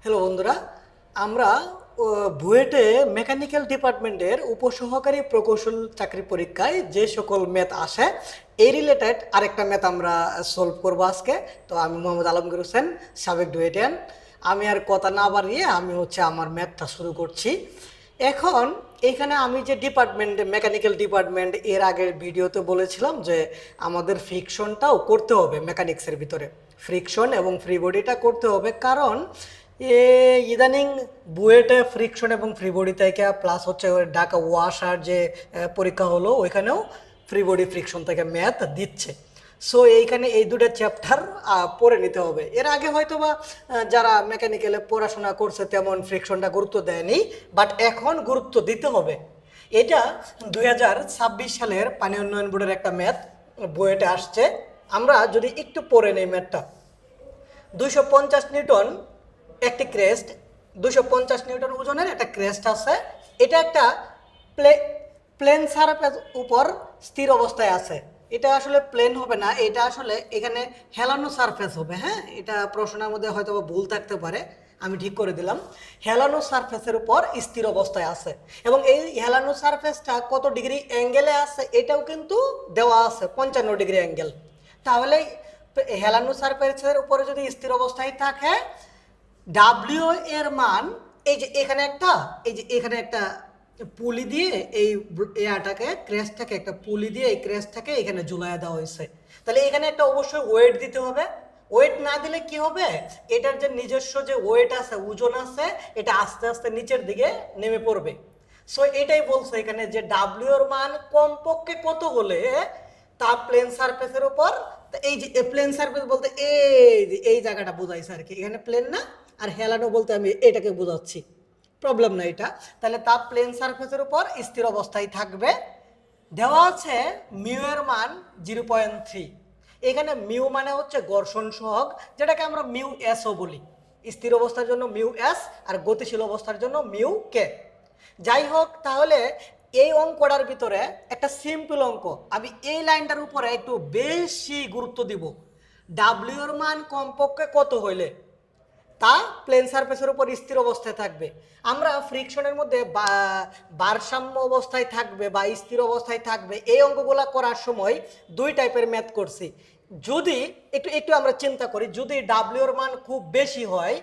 Hello বন্ধুরা, আমরা বুয়েটে মেকানিক্যাল ডিপার্টমেন্টের উপসহকারী প্রকৌশল চাকরি পরীক্ষায় যে সকল ম্যাথ আসে এই রিলেটেড আরেকটা ম্যাথ আমরা সলভ করবো আজকে। তো আমি মোহাম্মদ আলমগীর হোসেন, সাবেক ডুয়েটিয়ান। আমি আর কথা না বাড়িয়ে আমি আমার ম্যাথটা শুরু করছি। এখন এইখানে আমি যে ডিপার্টমেন্ট মেকানিক্যাল ডিপার্টমেন্ট এর আগের ভিডিওতে বলেছিলাম যে আমাদের ফ্রিকশনটাও করতে হবে মেকানিক্সের ভিতরে, ফ্রিকশন এবং ফ্রি বডিটা করতে হবে। কারণ ইদানিং বুয়েটে ফ্রিকশন এবং ফ্রি বডি থেকে প্লাস হচ্ছে ওই ঢাকা ওয়াসার যে পরীক্ষা হলো ওইখানেও ফ্রি বডি ফ্রিকশন থেকে ম্যাথ দিচ্ছে। সো এইখানে এই দুটো চ্যাপ্টার পড়ে নিতে হবে। এর আগে হয়তো বা যারা মেকানিক্যালে পড়াশোনা করছে তেমন ফ্রিকশনটা গুরুত্ব দেয়নি, বাট এখন গুরুত্ব দিতে হবে। এটা 2026 সালের পানি উন্নয়ন বোর্ডের একটা ম্যাথ বুয়েটে আসছে। আমরা যদি একটু পড়ে নেই ম্যাথটা, 250 নিউটন একটি ক্রেস্ট, 250 নিউটন ওজনের একটা ক্রেস্ট আছে। এটা একটা প্লেন সারফেস উপর স্থির অবস্থায় আছে। এটা আসলে প্লেন হবে না, এটা আসলে এখানে হেলানো সারফেস হবে। হ্যাঁ, এটা প্রশ্নের মধ্যে হয়তো ভুল থাকতে পারে, আমি ঠিক করে দিলাম। হেলানো সারফেসের উপর স্থির অবস্থায় আছে এবং এই হেলানো সারফেসটা কত ডিগ্রি অ্যাঙ্গেলে আছে এটাও কিন্তু দেওয়া আছে, 55 ডিগ্রি অ্যাঙ্গেল। তাহলে হেলানো সারফেসের উপরে যদি স্থির অবস্থায় থাকে, ডাব্লিউ এর মান এই যে এখানে একটা, এই যে এখানে একটা পুলি দিয়ে এই এটাকে ক্রেস্টটাকে একটা পুলি দিয়ে এই ক্রেস্টটাকে এখানে ঝুলাইয়া দেওয়া হয়েছে। তাহলে এখানে একটা অবশ্যই ওয়েট দিতে হবে। ওয়েট না দিলে কি হবে, এটার যে নিজস্ব যে ওয়েট আছে, ওজন আছে, এটা আস্তে আস্তে নিচের দিকে নেমে পড়বে। সো এটাই বলছে এখানে যে ডাব্লিউ এর মান কমপক্ষে কত হলে তা প্লেন সারফেসের উপর, এই যে প্লেন সারফেস বলতে এই জায়গাটা বোঝাইছে আর কি, এখানে প্লেন না, আর হেলানো বলতে আমি এটাকে বোঝাচ্ছি, প্রবলেম না এটা। তাহলে তাপ প্লেন সারফেসের উপর স্থির অবস্থায় থাকবে। দেওয়া আছে মিউ এর মান 0.3। এখানে মিউ মানে হচ্ছে ঘর্ষণ সহগ, যেটাকে আমরা মিউ এসও বলি। স্থির অবস্থার জন্য মিউ এস আর গতিশীল অবস্থার জন্য মিউ কে। যাই হোক, তাহলে এই অঙ্কটার ভিতরে একটা সিম্পল অঙ্ক, আমি এই লাইনটার উপরে একটু বেশি গুরুত্ব দিব। ডাব্লিউ এর মান কমপক্ষে কত হইলে তা প্লেন সারফেসের উপর স্থির অবস্থায় থাকবে। আমরা ফ্রিকশনের মধ্যে ভারসাম্য অবস্থায় থাকবে বা স্থির অবস্থায় থাকবে এই অঙ্কগুলো করার সময় দুই টাইপের ম্যাথ করছি। যদি একটু একটু আমরা চিন্তা করি, যদি ডাব্লিউ এর মান খুব বেশি হয়,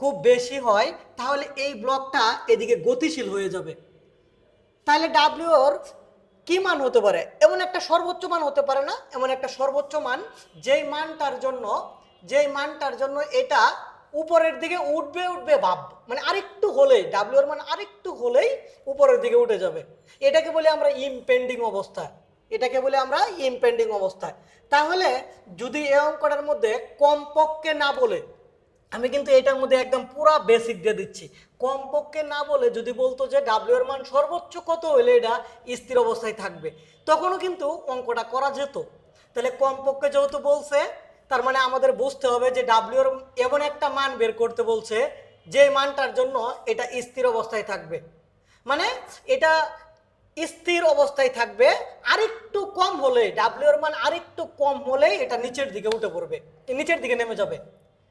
খুব বেশি হয়, তাহলে এই ব্লকটা এদিকে গতিশীল হয়ে যাবে। তাহলে ডাব্লিউ এর কি মান হতে পারে? এমন একটা সর্বোচ্চ মান হতে পারে না, এমন একটা সর্বোচ্চ মান যেই মানটার জন্য এটা উপরের দিকে উঠবে উঠবে ভাব, মানে আরেকটু হলেই ডাব্লিউ এর মান আরেকটু হলেই উপরের দিকে উঠে যাবে। এটাকে বলি আমরা ইমপেন্ডিং অবস্থা, এটাকে বলি আমরা ইমপেন্ডিং অবস্থা। তাহলে যদি এই অঙ্কটার মধ্যে কমপক্ষে না বলে, আমি কিন্তু এটার মধ্যে একদম পুরা বেসিক দিয়ে দিচ্ছি, কমপক্ষে না বলে যদি বলতো যে ডাব্লিউ এর মান সর্বোচ্চ কত হলে এটা স্থির অবস্থায় থাকবে, তখনও কিন্তু অঙ্কটা করা যেত। তাহলে কমপক্ষে যেহেতু বলছে, তার মানে আমাদের বুঝতে হবে যে ডাব্লিউ এর এমন একটা মান বের করতে বলছে যে মানটার জন্য এটা স্থির অবস্থায় থাকবে। মানে এটা স্থির অবস্থায় থাকবে, আরেকটু কম হলে ডাব্লিউ এর মান আরেকটু কম হলে এটা নিচের দিকে উঠে পড়বে, নিচের দিকে নেমে যাবে।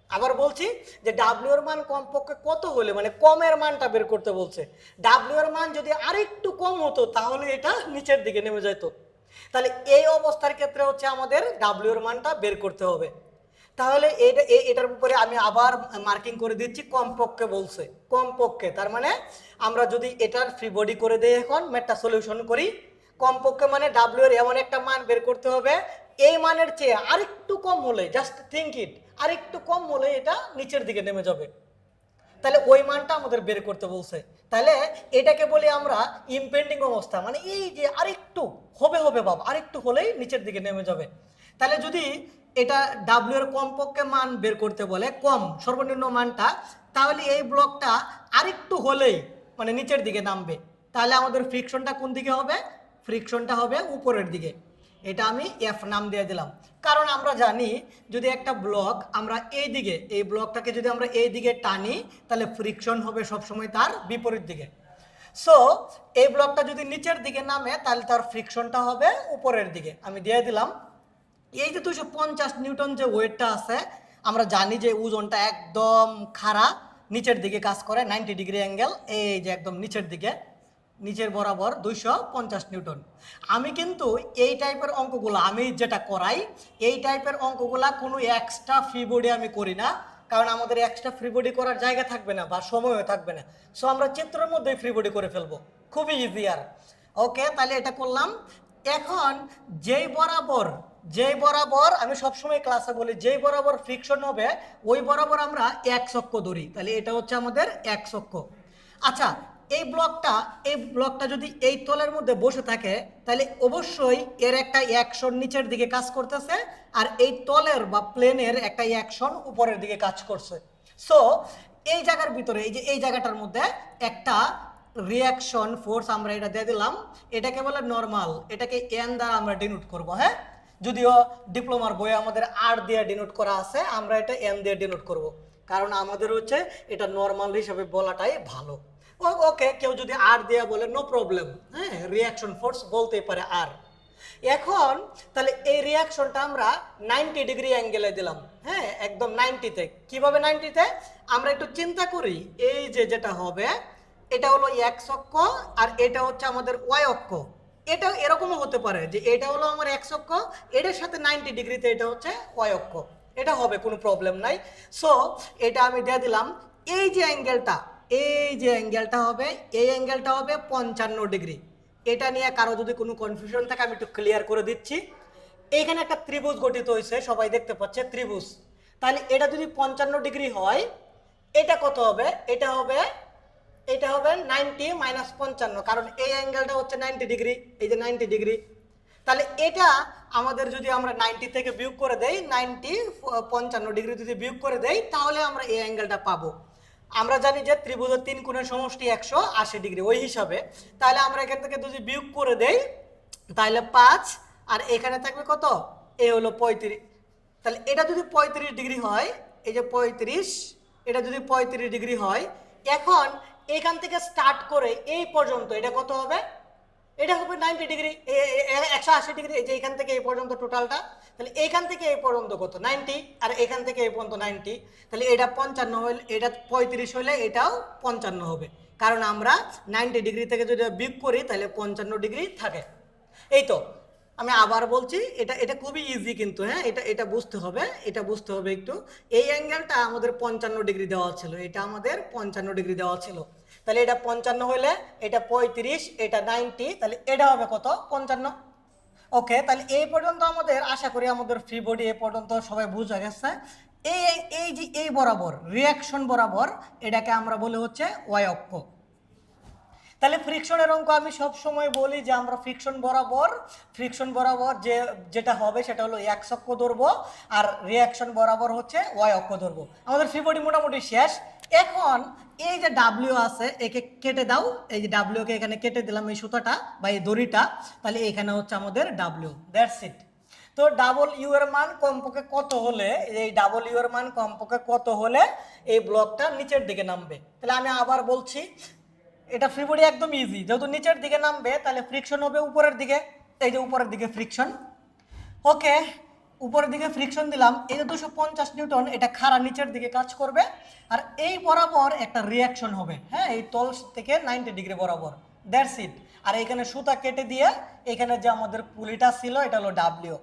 আবার বলছি যে ডাব্লিউ এর মান কমপক্ষে কত হলে, মানে কমের মানটা বের করতে বলছে। ডাব্লিউ এর মান যদি আরেকটু কম হতো তাহলে এটা নিচের দিকে নেমে যেত। তাহলে এই অবস্থার ক্ষেত্রে হচ্ছে আমাদের ডাব্লিউ এর মানটা বের করতে হবে। তাহলে এটার উপরে আমি আবার মার্কিং করে দিচ্ছি, কমপক্ষে বলছে, কমপক্ষে। তার মানে আমরা যদি এটার ফ্রি বডি করে দিই, এখন ম্যাথটা সলিউশন করি, কমপক্ষে মানে ডাব্লিউ এর এমন একটা মান বের করতে হবে এই মানের চেয়ে আরেকটু কম হলে, জাস্ট থিঙ্ক ইট, আরেকটু কম হলে এটা নিচের দিকে নেমে যাবে। তাহলে ওই মানটা আমাদের বের করতে বলছে। তাহলে এটাকে বলি আমরা ইমপেন্ডিং অবস্থা, মানে এই যে আরেকটু হবে হবে ভাব, আরেকটু হলেই নিচের দিকে নেমে যাবে। তাহলে যদি এটা ডাব্লিউ এর কমপক্ষে মান বের করতে বলে, কম সর্বনিম্ন মানটা, তাহলে এই ব্লকটা আরেকটু হলেই মানে নিচের দিকে নামবে। তাহলে আমাদের ফ্রিকশনটা কোন দিকে হবে? ফ্রিকশনটা হবে উপরের দিকে। এটা আমি এফ নাম দিয়ে দিলাম, কারণ আমরা জানি যদি একটা ব্লক আমরা এই দিকে, এই ব্লকটাকে যদি আমরা এই দিকে টানি তাহলে ফ্রিকশন হবে সবসময় তার বিপরীত দিকে। সো এই ব্লকটা যদি নিচের দিকে নামে তাহলে তার ফ্রিকশনটা হবে উপরের দিকে। আমি দিয়ে দিলাম এই যে 250 নিউটন যে ওয়েটটা আছে, আমরা জানি যে ওজনটা একদম খাড়া নিচের দিকে কাজ করে 90 ডিগ্রি অ্যাঙ্গেল, এই যে একদম নিচের দিকে, নিচের বরাবর 250 নিউটন। আমি কিন্তু এই টাইপের অঙ্কগুলো আমি যেটা করাই, এই টাইপের অঙ্কগুলা কোনো এক্সট্রা ফ্রি বডি আমি করি না, কারণ আমাদের এক্সট্রা ফ্রি বডি করার জায়গা থাকবে না বা সময়ও থাকবে না। সো আমরা চিত্রের মধ্যেই ফ্রি বডি করে ফেলবো, খুবই ইজি। আর ওকে, তাহলে এটা করলাম। এখন যেই বরাবর আমি সবসময় ক্লাসে বলি, যেই বরাবর ফ্রিকশন হবে ওই বরাবর আমরা এক অক্ষ ধরি, তাহলে এটা হচ্ছে আমাদের এক অক্ষ। আচ্ছা, এই ব্লকটা যদি এই তলের মধ্যে বসে থাকে তাহলে অবশ্যই এর একটা অ্যাকশন নিচের দিকে কাজ করতেছে, আর এই তলের বা প্লেনের একটা অ্যাকশন উপরের দিকে কাজ করছে। সো এই জায়গার ভিতরে, এই যে এই জায়গাটার মধ্যে একটা রিয়াকশন ফোর্স আমরা এটা দিয়ে দিলাম, এটাকে বলে নর্মাল, এটাকে এন দ্বারা আমরা ডিনোট করব। হ্যাঁ, যদিও ডিপ্লোমার বইয়ে আমাদের আর দিয়ে ডিনোট করা আছে, আমরা এটা এন দিয়ে ডিনোট করব, কারণ আমাদের হচ্ছে এটা নর্মাল হিসাবে বলাটাই ভালো। ওকে, কেউ যদি আর দেয়া বলে নো প্রবলেম, হ্যাঁ, রিয়াকশন ফোর্স বলতেই পারে আর। এখন তাহলে এই রিয়াকশনটা আমরা 90 ডিগ্রি অ্যাঙ্গেলে দিলাম, হ্যাঁ, একদম 90-তে। কিভাবে 90-তে? আমরা একটু চিন্তা করি, এই যে যেটা হবে এটা হলো এক্স অক্ষ আর এটা হচ্ছে আমাদের ওয়াই অক্ষ। এটা এরকমও হতে পারে যে এটা হলো আমার এক্স অক্ষ, এটার সাথে 90 ডিগ্রিতে এটা হচ্ছে ওয়াই অক্ষ, এটা হবে, কোনো প্রবলেম নাই। সো এটা আমি দিয়ে দিলাম। এই যে অ্যাঙ্গেলটা হবে, এই অ্যাঙ্গেলটা হবে 55 ডিগ্রি। এটা নিয়ে কারো যদি কোনো কনফিউশন থাকে আমি একটু ক্লিয়ার করে দিচ্ছি। এইখানে একটা ত্রিভুজ গঠিত হয়েছে, সবাই দেখতে পাচ্ছে ত্রিভুজ। তাহলে এটা যদি 55 ডিগ্রি হয়, এটা কত হবে? এটা হবে 90 মাইনাস 55, কারণ এই অ্যাঙ্গেলটা হচ্ছে 90 ডিগ্রি, এই যে 90 ডিগ্রি। তাহলে এটা আমাদের যদি আমরা 90 থেকে বিয়োগ করে দেই, 55 ডিগ্রি যদি বিয়োগ করে দেই, তাহলে আমরা এই অ্যাঙ্গেলটা পাবো। আমরা জানি যে ত্রিভুজের 3 কোণের সমষ্টি 180 ডিগ্রি, ওই হিসাবে তাহলে আমরা এখান থেকে যদি বিয়োগ করে দেই তাহলে 5, আর এখানে থাকবে কত? এ হলো 35। তাহলে এটা যদি 35 ডিগ্রি হয়, এই যে 35, এটা যদি 35 ডিগ্রি হয়, এখন এখান থেকে স্টার্ট করে এই পর্যন্ত এটা কত হবে? এটা হবে 90 ডিগ্রি, 180 ডিগ্রি। এই যে এখান থেকে এই পর্যন্ত টোটালটা, তাহলে এইখান থেকে এই পর্যন্ত কত? 90, আর এখান থেকে এই পর্যন্ত 90। তাহলে এটা 55 হলে, এটা 35 হলে এটাও 55 হবে, কারণ আমরা 90 ডিগ্রি থেকে যদি বিয়োগ করি তাহলে 55 ডিগ্রি থাকে। এই তো, আমি আবার বলছি, এটা খুবই ইজি কিন্তু, হ্যাঁ, এটা বুঝতে হবে একটু। এই অ্যাঙ্গেলটা আমাদের 55 ডিগ্রি দেওয়া ছিল, এটা আমাদের 55 ডিগ্রি দেওয়া ছিল। তাহলে এটা 55 হলে এটা 35, এটা 90, তাহলে এটা হবে কত? 55। ওকে, তাহলে এই পর্যন্ত আমাদের আশা করি আমাদের ফ্রি বডি এই পর্যন্ত সবাই বুঝা গেছে। এই যে এই বরাবর রিয়াকশন বরাবর, এটাকে আমরা বলি হচ্ছে ওয়াই অক্ষ। তাহলে ফ্রিকশনের অঙ্ক আমি সব সময় বলি যে আমরা ফ্রিকশন বরাবর যেটা হবে সেটা হলো এক্স অক্ষ ধরবো, আর রিয়াকশন বরাবর হচ্ছে ওয়াই অক্ষ ধরবো। আমাদের ফ্রি বডি মোটামুটি শেষ। এখন এই যে ডাব্লিউ আছে, একে কেটে দাও, এই যে ডাব্লিউকে এখানে কেটে দিলাম, এই সুতাটা বা এই দড়িটা, তাহলে এখানে হচ্ছে আমাদের ডাব্লিউ, দ্যাটস ইট। তো ডাবল ইউ এর মান কমপক্ষে কত হলে, এই ডাবল ইউ এর মান কমপক্ষে কত হলে এই ব্লকটা নিচের দিকে নামবে? তাহলে আমি আবার বলছি, এটা ফ্রি বডি একদম ইজি, যেহেতু নিচের দিকে নামবে তাহলে ফ্রিকশন হবে উপরের দিকে, এই যে উপরের দিকে ফ্রিকশন। ওকে, উপরের দিকে ফ্রিকশন দিলাম, এই যে 250 নিউটন, এটা খাড়া নিচের দিকে কাজ করবে, আর এই বরাবর একটা রিয়াকশন হবে, হ্যাঁ, এই তল থেকে 90 ডিগ্রি বরাবর, দ্যাটস ইট। আর এখানে সুতা কেটে দিয়ে এখানে যে আমাদের পুলিটা ছিল এটা হলো ডাব্লিউ।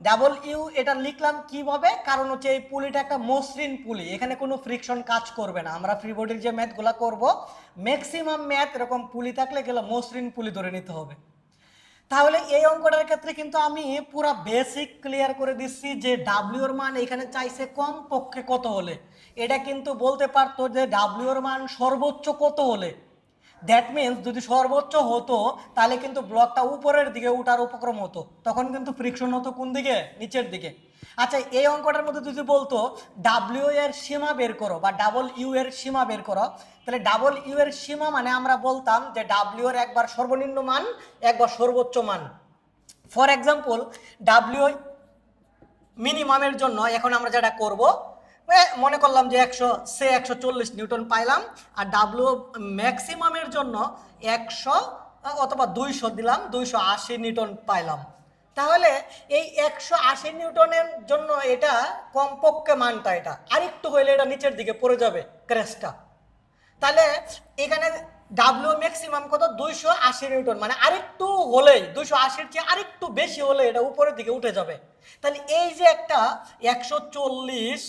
ডাবল ইউ এটা লিখলাম কিভাবে? কারণ হচ্ছে এই পুলিটা একটা মসৃণ পুলি, এখানে কোনো ফ্রিকশন কাজ করবে না। আমরা ফ্রি বডির যে ম্যাথগুলো করব, ম্যাক্সিমাম ম্যাথ এরকম পুলি থাকলে গেলে মসৃণ পুলি ধরে নিতে হবে। তাহলে এই অঙ্কটার ক্ষেত্রে কিন্তু আমি পুরো বেসিক ক্লিয়ার করে দিচ্ছি যে ডাব্লিউ এর মান এখানে চাইছে কম পক্ষে কত হলে। এটা কিন্তু বলতে পারতো যে ডাব্লিউ এর মান সর্বোচ্চ কত হলে। দ্যাট মিনস যদি সর্বোচ্চ হতো তাহলে কিন্তু ব্লকটা উপরের দিকে উঠার উপক্রম হতো, তখন কিন্তু ফ্রিকশন হতো কোন দিকে? নিচের দিকে। আচ্ছা, এই অঙ্কটার মধ্যে যদি বলতো ডাব্লিউ এর সীমা বের করো বা ডাবল ইউ এর সীমা বের করো, তাহলে ডাবল ইউ এর সীমা মানে আমরা বলতাম যে ডাব্লিউ এর একবার সর্বনিম্ন মান, একবার সর্বোচ্চ মান। ফর এক্সাম্পল, ডাব্লিউ মিনিমামের জন্য এখন আমরা যেটা করব, মনে করলাম যে 140 নিউটন পাইলাম, আর ডাব্লিউ ম্যাক্সিমামের জন্য 100 অথবা 200 দিলাম, 280 নিউটন পাইলাম। তাহলে এই 180 নিউটনের জন্য এটা কমপক্ষে মানটা এটা আরেকটু হইলে এটা নিচের দিকে পড়ে যাবে ক্র্যাশটা। তাহলে এখানে ডাব্লিউ ম্যাক্সিমাম কত 280 নিউটন, মানে আরেকটু হলেই 280-র চেয়ে আরেকটু বেশি হলে এটা উপরের দিকে উঠে যাবে। তাহলে এই যে একটা 140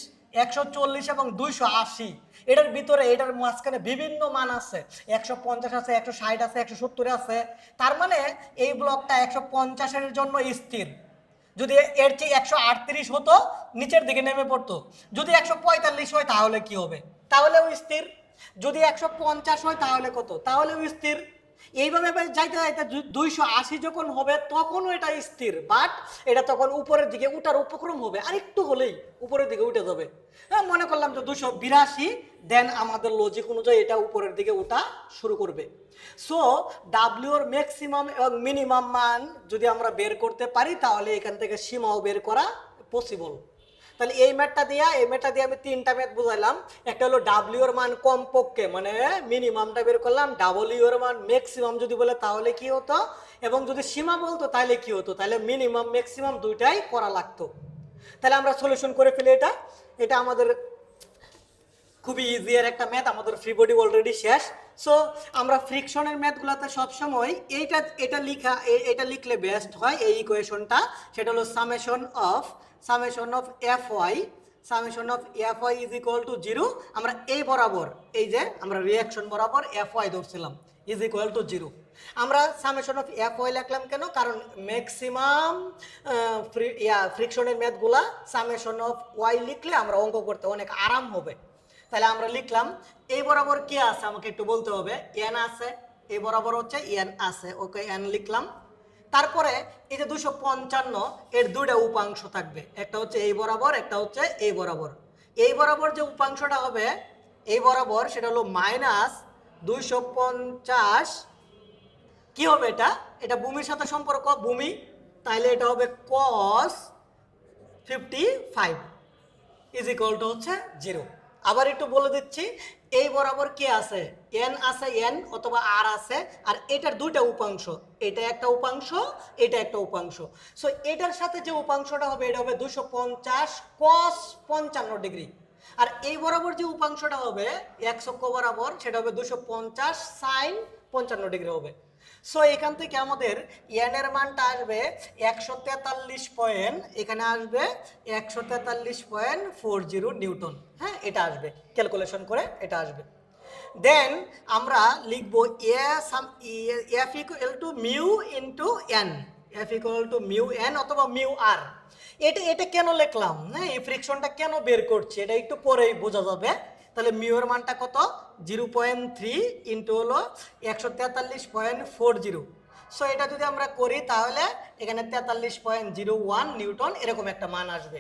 এবং 280, এটার ভিতরে এটার মাঝখানে বিভিন্ন মান আছে, 150 আছে, 160 আছে, 170 আছে। তার মানে এই ব্লকটা 150-এর জন্য স্থির। যদি এর চেয়ে 138 হতো নিচের দিকে নেমে পড়তো। যদি 145 হয় তাহলে কি হবে? তাহলেও স্থির। যদি 150 হয় তাহলে কত? তাহলেও স্থির। এইভাবে যাইতে যাইতে 280 যখন হবে তখনও এটা স্থির, বাট এটা তখন উপরের দিকে উঠার উপক্রম হবে, আর একটু হলেই উপরের দিকে উঠে যাবে। হ্যাঁ, মনে করলাম যে 282, দেন আমাদের লজিক অনুযায়ী এটা উপরের দিকে উঠা শুরু করবে। সো ডাব্লিউ এর ম্যাক্সিমাম এবং মিনিমাম মান যদি আমরা বের করতে পারি তাহলে এখান থেকে সীমাও বের করা পসিবল। তাহলে এই ম্যাথটা দিয়ে আমি তিনটা ম্যাথ বুঝাইলাম। একটা হলো ডাব্লিউ এর মান কমপক্ষে মানে মিনিমামটা বের করলাম, ডাব্লিউ এর মান ম্যাক্সিমাম যদি বলে তাহলে কি হতো, এবং যদি সীমা বলতো তাহলে কি হতো, তাহলে মিনিমাম ম্যাক্সিমাম দুইটাই করা লাগতো। তাহলে আমরা সলিউশন করে ফেলি এটা। এটা আমাদের খুবই ইজি এর একটা ম্যাথ, আমাদের ফ্রি বডি অলরেডি শেষ। সো আমরা ফ্রিকশনের ম্যাথগুলোতে সবসময় এটা লিখলে বেস্ট হয় এই ইকুয়েশনটা। সেটা হলো summation of F Y is equal to 0। আমরা এই বরাবর এই যে আমরা রিয়াকশন বরাবর এফ ওয়াই ধরছিলাম ইজ ইকুয়াল টু 0। আমরা সামেশন অফ এফ ওয়াই লিখলাম কেন? কারণ ম্যাক্সিমাম ফ্রিকশনের ম্যাথগুলা সামেশন অফ ওয়াই লিখলে আমরা অঙ্ক করতে অনেক আরাম হবে। তাহলে আমরা লিখলাম এই বরাবর কি আছে আমাকে একটু বলতে হবে, এন আছে, এই বরাবর হচ্ছে এন আছে, ওকে এন লিখলাম। তারপরে এই যে 255 এর দুইটা উপাংশ থাকবে, একটা হচ্ছে এই বরাবর, একটা হচ্ছে এই বরাবর। এই বরাবর যে উপাংশটা হবে এই বরাবর সেটা হলো -250। কি হবে এটা? এটা ভূমির সাথে সম্পর্ক, ভূমি, তাইলে এটা হবে cos 55 ইজ ইকুয়াল টু হচ্ছে 0। আবার একটু বলে দিচ্ছি, এই বরাবর কি আছে? এন আছে, এন অথবা আর আছে, আর এটার দুইটা উপাংশ, এটা একটা উপাংশ, এটা একটা উপাংশ। সো এটার সাথে যে উপাংশটা হবে এটা হবে 250 cos 55 ডিগ্রি। আর এই বরাবর যে উপাংশটা হবে x অক্ষ বরাবর সেটা হবে 250 sin 55 ডিগ্রি হবে। সো এখান থেকে আমাদের এন এর মানটা আসবে 143 পয়েন্ট, এখানে আসবে 143.40 নিউটন। হ্যাঁ, এটা আসবে ক্যালকুলেশন করে, এটা আসবে। দেন আমরা লিখব F equal to mu into N, F equal to mu N অথবা মিউ আর। এটা কেন লিখলাম, হ্যাঁ, এই ফ্রিকশনটা কেন বের করছি এটা একটু পরেই বোঝা যাবে। তাহলে মিউ এর মানটা কত? 0.3 ইন্টু হলো 143.40। সো এটা যদি আমরা করি তাহলে এখানে 43.01 নিউটন এরকম একটা মান আসবে।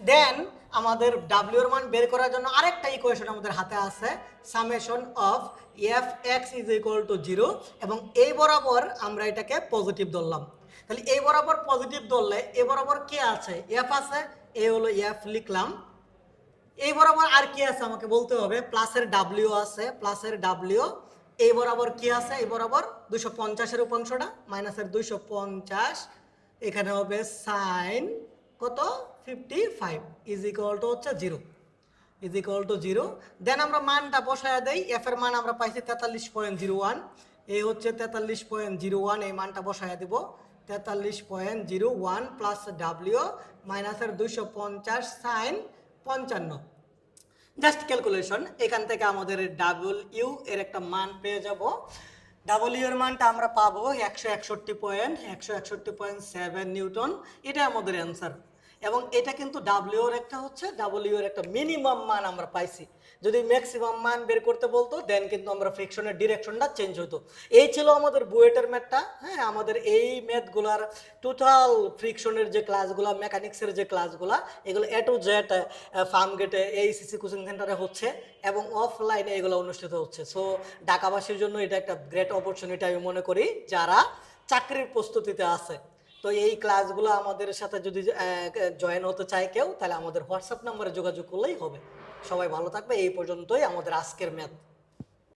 দেন আমাদের ডাব্লিউ এর মান বের করার জন্য আরেকটা ইকুয়েশন আমাদের হাতে আছে, summation of F x is equal to 0, এবং এই বরাবর আমরা এটাকে পজিটিভ ধরলাম। তাহলে এই বরাবর পজিটিভ ধরলে এই বরাবর কি আছে? এফ আছে, এই হলো এফ লিখলাম। এই বরাবর আর কি আছে আমাকে বলতে হবে, প্লাসের ডাব্লিউ আছে, প্লাসের ডাব্লিউ। এই বরাবর কি আছে? এই বরাবর 250-এর উপাংশটা মাইনাসের 250, এখানে হবে সাইন কত 55 ইজ ইকুয়াল টু হচ্ছে 0, ইজ ইকুয়াল টু 0। দেন আমরা মানটা বসায় দেই, এফ এর মান আমরা পাইছি 43.01, এই হচ্ছে 43.01, এই মানটা বসায় দিব 43.01 প্লাস ডাব্লিউ মাইনাসের 250 সাইন 55। জাস্ট ক্যালকুলেশন, এখান থেকে আমাদের ডাব্লিউ এর একটা মান পেয়ে যাব। ডাব্লিউ এর মানটা আমরা পাবো 161.7 নিউটন, এটা আমাদের অ্যান্সার। এবং এটা কিন্তু ডাব্লিউ এর একটা হচ্ছে ডাব্লিউ এর একটা মিনিমাম মান আমরা পাইছি। যদি ম্যাক্সিমাম মান বের করতে বলতো দেন কিন্তু আমরা ফ্রিকশনের ডিরেকশনটা চেঞ্জ হতো। এই ছিল আমাদের বুয়েটের ম্যাথটা। হ্যাঁ, আমাদের এই ম্যাথগুলার টোটাল ফ্রিকশনের যে ক্লাসগুলো, মেকানিক্সের যে ক্লাসগুলো, এগুলো এ টু জেড ফার্ম গেটে এইসিসি কোচিং সেন্টারে হচ্ছে এবং অফলাইনে এগুলো অনুষ্ঠিত হচ্ছে। সো ঢাকাবাসীর জন্য এটা একটা গ্রেট অপরচুনিটি আমি মনে করি যারা চাকরির প্রস্তুতিতে আছে। তো এই ক্লাসগুলো আমাদের সাথে যদি জয়েন হতে চায় কেউ, তাহলে আমাদের হোয়াটসঅ্যাপ নাম্বারে যোগাযোগ করলেই হবে। সবাই ভালো থাকবে। এই পর্যন্তই আমাদের আজকের ম্যাথ।